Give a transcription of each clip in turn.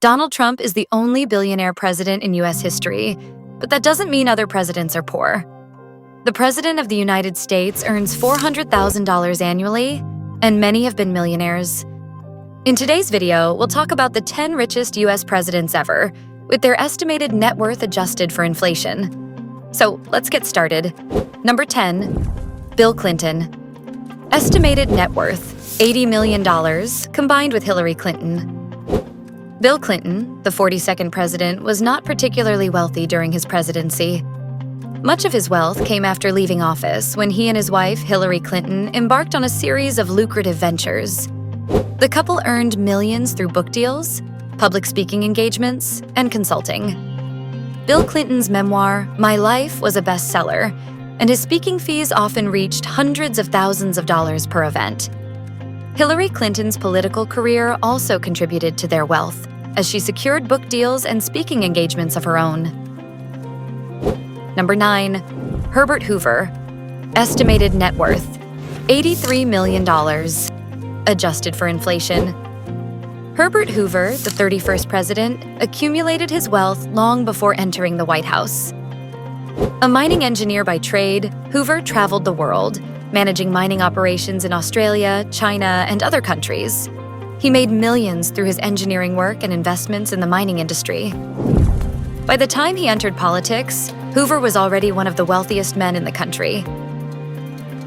Donald Trump is the only billionaire president in U.S. history, but that doesn't mean other presidents are poor. The President of the United States earns $400,000 annually, and many have been millionaires. In today's video, we'll talk about the 10 richest U.S. presidents ever, with their estimated net worth adjusted for inflation. So let's get started. Number 10, Bill Clinton. Estimated net worth, $80 million, combined with Hillary Clinton. Bill Clinton, the 42nd president, was not particularly wealthy during his presidency. Much of his wealth came after leaving office when he and his wife, Hillary Clinton, embarked on a series of lucrative ventures. The couple earned millions through book deals, public speaking engagements, and consulting. Bill Clinton's memoir, My Life, was a bestseller, and his speaking fees often reached hundreds of thousands of dollars per event. Hillary Clinton's political career also contributed to their wealth, as she secured book deals and speaking engagements of her own. Number 9, Herbert Hoover. Estimated net worth, $83 million, adjusted for inflation. Herbert Hoover, the 31st president, accumulated his wealth long before entering the White House. A mining engineer by trade, Hoover traveled the world, managing mining operations in Australia, China, and other countries. He made millions through his engineering work and investments in the mining industry. By the time he entered politics, Hoover was already one of the wealthiest men in the country.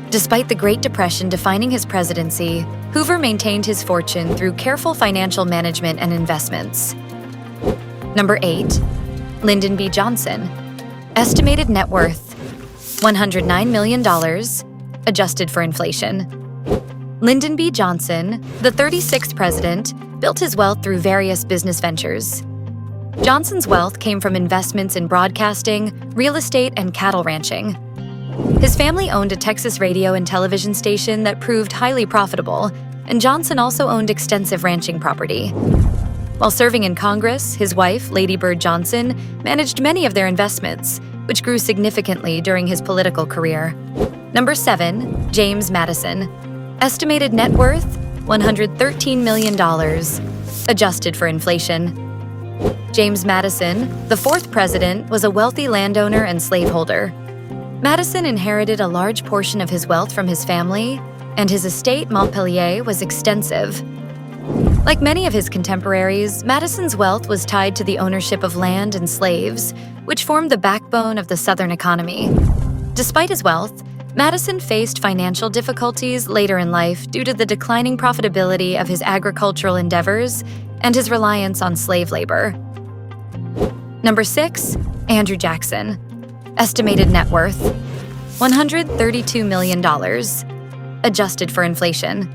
Despite the Great Depression defining his presidency, Hoover maintained his fortune through careful financial management and investments. Number 8, Lyndon B. Johnson. Estimated net worth, $109 million, adjusted for inflation. Lyndon B. Johnson, the 36th president, built his wealth through various business ventures. Johnson's wealth came from investments in broadcasting, real estate, and cattle ranching. His family owned a Texas radio and television station that proved highly profitable, and Johnson also owned extensive ranching property. While serving in Congress, his wife, Lady Bird Johnson, managed many of their investments, which grew significantly during his political career. Number 7, James Madison. Estimated net worth, $113 million, adjusted for inflation. James Madison, the 4th president, was a wealthy landowner and slaveholder. Madison inherited a large portion of his wealth from his family, and his estate, Montpelier, was extensive. Like many of his contemporaries, Madison's wealth was tied to the ownership of land and slaves, which formed the backbone of the Southern economy. Despite his wealth, Madison faced financial difficulties later in life due to the declining profitability of his agricultural endeavors and his reliance on slave labor. Number 6, Andrew Jackson. Estimated net worth, $132 million, adjusted for inflation.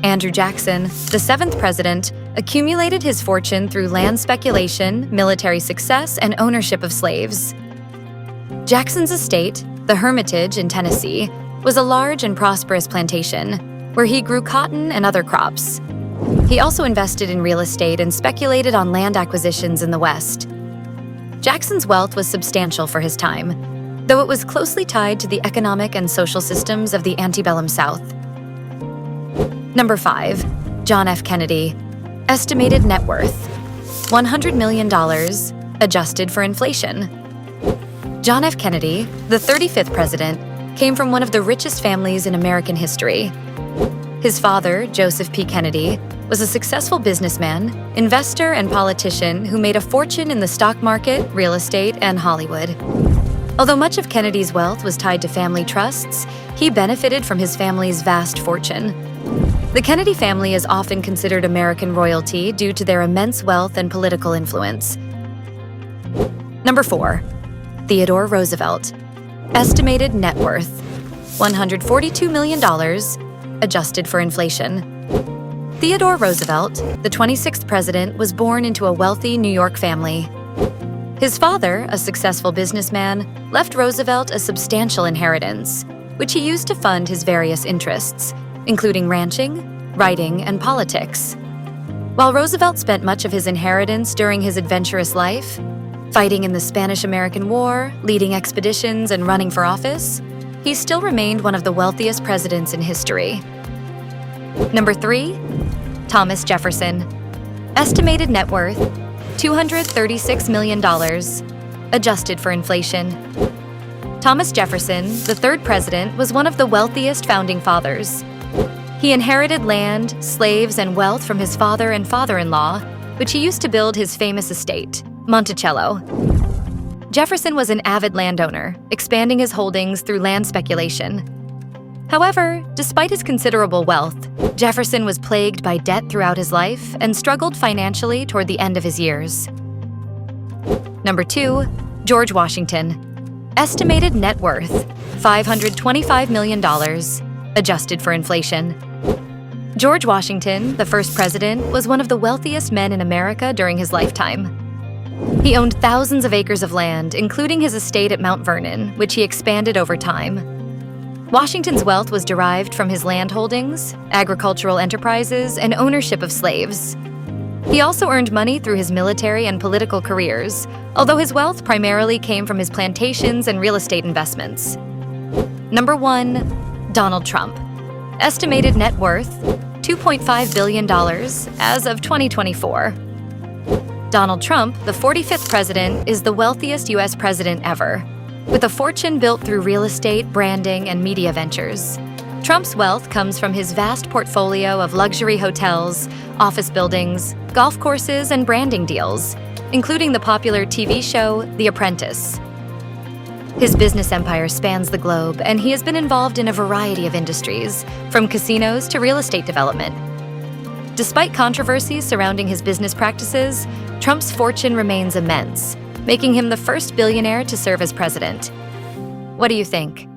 Andrew Jackson, the 7th president, accumulated his fortune through land speculation, military success, and ownership of slaves. Jackson's estate, the Hermitage in Tennessee, was a large and prosperous plantation, where he grew cotton and other crops. He also invested in real estate and speculated on land acquisitions in the West. Jackson's wealth was substantial for his time, though it was closely tied to the economic and social systems of the antebellum South. Number 5, John F. Kennedy. Estimated net worth, $100 million, adjusted for inflation. John F. Kennedy, the 35th president, came from one of the richest families in American history. His father, Joseph P. Kennedy, was a successful businessman, investor, and politician who made a fortune in the stock market, real estate, and Hollywood. Although much of Kennedy's wealth was tied to family trusts, he benefited from his family's vast fortune. The Kennedy family is often considered American royalty due to their immense wealth and political influence. Number 4, Theodore Roosevelt. Estimated net worth, $142 million, adjusted for inflation. Theodore Roosevelt, the 26th president, was born into a wealthy New York family. His father, a successful businessman, left Roosevelt a substantial inheritance, which he used to fund his various interests, including ranching, writing, and politics. While Roosevelt spent much of his inheritance during his adventurous life, fighting in the Spanish-American War, leading expeditions, and running for office, he still remained one of the wealthiest presidents in history. Number 3, Thomas Jefferson. Estimated net worth, $236 million, adjusted for inflation. Thomas Jefferson, the third president, was one of the wealthiest founding fathers. He inherited land, slaves, and wealth from his father and father-in-law, which he used to build his famous estate, Monticello. Jefferson was an avid landowner, expanding his holdings through land speculation. However, despite his considerable wealth, Jefferson was plagued by debt throughout his life and struggled financially toward the end of his years. Number 2, George Washington. Estimated net worth, $525 million, adjusted for inflation. George Washington, the first president, was one of the wealthiest men in America during his lifetime. He owned thousands of acres of land, including his estate at Mount Vernon, which he expanded over time. Washington's wealth was derived from his land holdings, agricultural enterprises, and ownership of slaves. He also earned money through his military and political careers, although his wealth primarily came from his plantations and real estate investments. Number 1, Donald Trump. Estimated net worth, $2.5 billion as of 2024. Donald Trump, the 45th president, is the wealthiest U.S. president ever, with a fortune built through real estate, branding, and media ventures. Trump's wealth comes from his vast portfolio of luxury hotels, office buildings, golf courses, and branding deals, including the popular TV show The Apprentice. His business empire spans the globe, and he has been involved in a variety of industries, from casinos to real estate development. Despite controversies surrounding his business practices, Trump's fortune remains immense, making him the first billionaire to serve as president. What do you think?